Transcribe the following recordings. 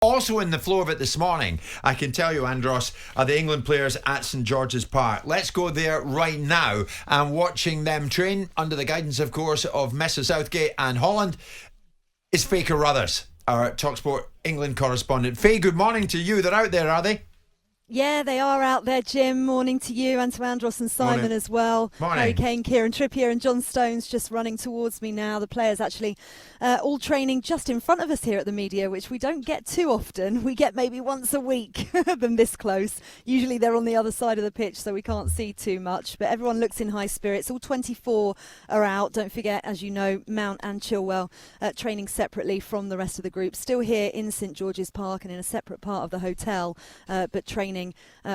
Also in the flow of it this morning, I can tell you, Andros, are the England players at St George's Park. Let's go there right now and watching them train under the guidance, of course, of Messa Southgate and Holland is Faye Carruthers, our talkSPORT England correspondent. Faye, good morning to you. They're out there, are they? Yeah, they are out there, Jim. Morning to you and to Andros and Simon as well. Morning. Harry Kane, Kieran Trippier and John Stones just running towards me now. The players actually all training just in front of us here at the media, which we don't get too often. We get maybe once a week them this close. Usually they're on the other side of the pitch, so we can't see too much. But everyone looks in high spirits. All 24 are out. Don't forget, as you know, Mount and Chilwell training separately from the rest of the group. Still here in St George's Park and in a separate part of the hotel, but training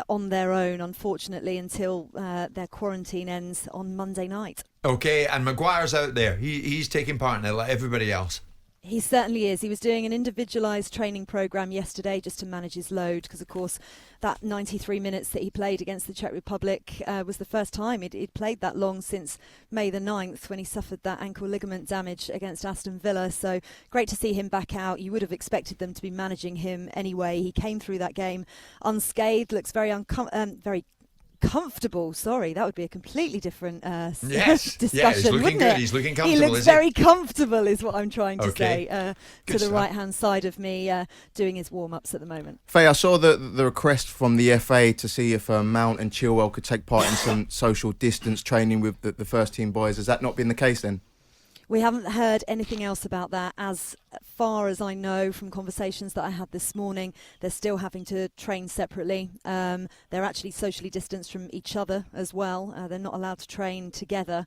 on their own, unfortunately, until their quarantine ends on Monday night. Okay, and Maguire's out there. He's taking part in it like everybody else. He certainly is. He was doing an individualised training programme yesterday just to manage his load because, of course, that 93 minutes that he played against the Czech Republic was the first time he'd played that long since May the 9th when he suffered that ankle ligament damage against Aston Villa. So great to see him back out. You would have expected them to be managing him anyway. He came through that game unscathed, looks very comfortable. Sorry, that would be a completely different discussion, yeah, he's looking good. It? He's looking comfortable. He looks very comfortable, is what I'm trying to say. To the stuff. right-hand side of me, doing his warm-ups at the moment. Faye, I saw the request from the FA to see if Mount and Chilwell could take part in some social distance training with the first-team boys. Has that not been the case then? We haven't heard anything else about that. As far as I know from conversations that I had this morning, they're still having to train separately. They're actually socially distanced from each other as well. They're not allowed to train together.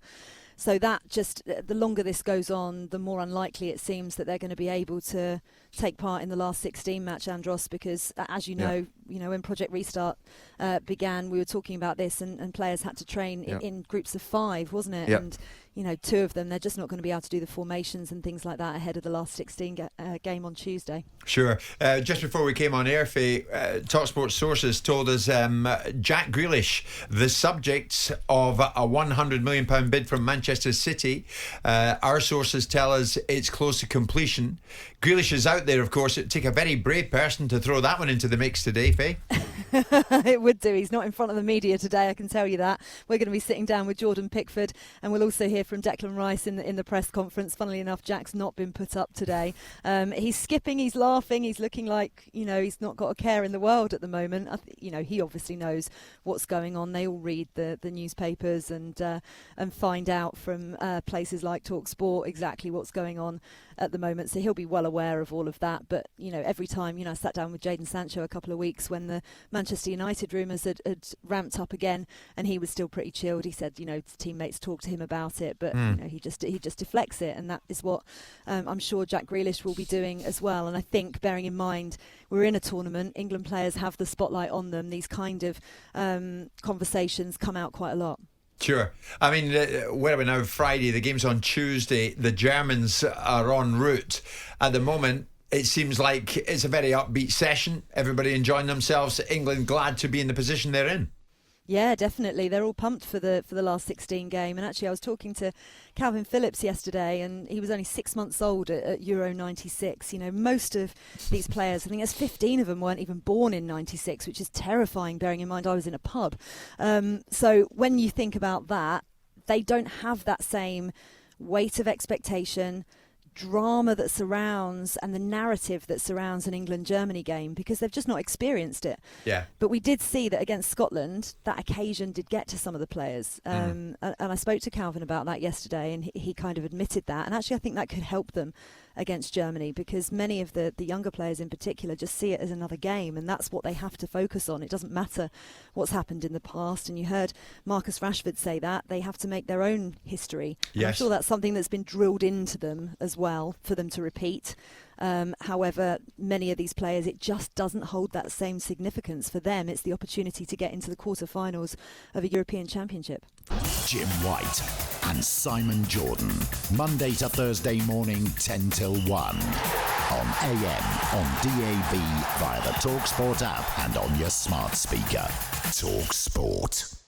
So that just, the longer this goes on, the more unlikely it seems that they're going to be able to take part in the last 16 match, Andros, because as you know, when Project Restart began, we were talking about this and players had to train in groups of 5, wasn't it? Yep. And, 2 of them, they're just not going to be able to do the formations and things like that ahead of the last 16 game on Tuesday. Sure. Just before we came on air, Faye, talkSPORT sources told us Jack Grealish, the subject of a £100 million bid from Manchester City. Our sources tell us it's close to completion. Grealish is out there, of course. It'd take a very brave person to throw that one into the mix today, Faye. It would do. He's not in front of the media today, I can tell you that. We're going to be sitting down with Jordan Pickford, and we'll also hear from Declan Rice in the press conference. Funnily enough, Jack's not been put up today. He's skipping, he's laughing, he's looking like, he's not got a care in the world at the moment. He obviously knows what's going on. They all read the newspapers and find out from places like talkSPORT exactly what's going on at the moment. So he'll be well aware of all of that. But, every time, I sat down with Jadon Sancho a couple of weeks when the Manchester United rumours had ramped up again, and he was still pretty chilled. He said, his teammates talked to him about it, but he just deflects it, and that is what I'm sure Jack Grealish will be doing as well. And I think, bearing in mind we're in a tournament, England players have the spotlight on them. These kind of conversations come out quite a lot. Sure. I mean, where are we now? Friday. The game's on Tuesday. The Germans are en route. At the moment, it seems like it's a very upbeat session. Everybody enjoying themselves. England glad to be in the position they're in. Yeah, definitely. They're all pumped for the last 16 game. And actually, I was talking to Calvin Phillips yesterday, and he was only 6 months old at Euro 96. Most of these players, I think there's 15 of them, weren't even born in 96, which is terrifying, bearing in mind I was in a pub. So when you think about that, they don't have that same weight of expectation, drama that surrounds and the narrative that surrounds an England-Germany game, because they've just not experienced it. Yeah. But we did see that against Scotland, that occasion did get to some of the players. And I spoke to Calvin about that yesterday, and he kind of admitted that. And actually, I think that could help them against Germany, because many of the younger players in particular just see it as another game, and that's what they have to focus on. It doesn't matter what's happened in the past, and you heard Marcus Rashford say that they have to make their own history. Yes. I'm sure that's something that's been drilled into them as well for them to repeat. However, many of these players, it just doesn't hold that same significance. For them, it's the opportunity to get into the quarterfinals of a European Championship. Jim White and Simon Jordan, Monday to Thursday morning, 10 till 1. On AM, on DAB, via the talkSPORT app and on your smart speaker. talkSPORT.